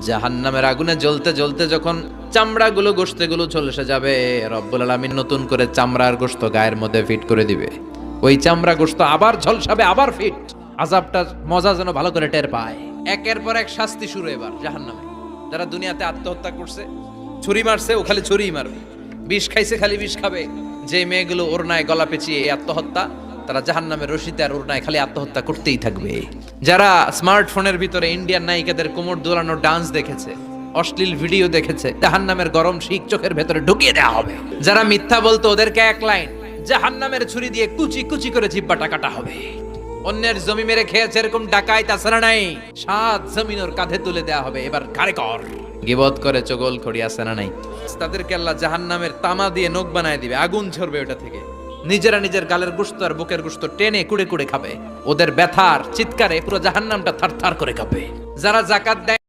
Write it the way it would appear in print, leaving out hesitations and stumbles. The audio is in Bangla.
জাহান্নামের আগুনে জ্বলতে জ্বলতে যখন চামড়াগুলো গোশতগুলো ঝলসে যাবে, রব্বুল আলামিন নতুন করে চামড়ার গোশত গায়ের মধ্যে ফিট করে দিবে। ওই চামড়া গোশত আবার ঝলসাবে, আবার ফিট। আযাবটার মজা যেন ভালো করে টের পায়। একের পর এক শাস্তি শুরু এবার জাহান্নামে। যারা দুনিয়াতে আত্মহত্যা করছে, ছুরি মারছে, ও খালি ছুরিই মারবে, বিষ খাইছে খালি বিষ খাবে। যে মেয়েগুলো ওড়নায় গলা পেঁচিয়ে এই আত্মহত্যা, তারা জাহান্নামের রশিতে আর ওড়নায় খালি আত্মহত্যা করতেই থাকবে। যারা স্মার্টফোনের ভিতরে ইন্ডিয়ান নায়িকাদের কোমর দোলানো ডান্স দেখেছে, অশ্লীল ভিডিও দেখেছে, জাহান্নামের গরম শিক চোখের ভেতরে ঢুকিয়ে দেওয়া হবে। যারা মিথ্যা বলতো, ওদেরকে এক লাইন জাহান্নামের ছুরি দিয়ে কুচি কুচি করে জিহ্বাটা কাটা হবে। অন্যের জমি মেরে খেয়েছে এরকম ডাকাই তাছাড়া নাই, 7 জমিন ওর কাঁধে তুলে দেওয়া হবে। এবার ঘাড়ে কর। গিবত করে চগল খড়ি আছে না নাই, তাদেরকে আল্লাহ জাহান্নামের তামা দিয়ে নখ বানায় দিবে, আগুন ঝরবে ওটা থেকে। নিজেরা নিজের গালের গোশত আর বুকের গোশত টেনে কুড়ে কুড়ে খাবে। ওদের ব্যথার চিৎকারে পুরো জাহান্নামটা থারথার করে কাঁপে। যারা যাকাত দেয়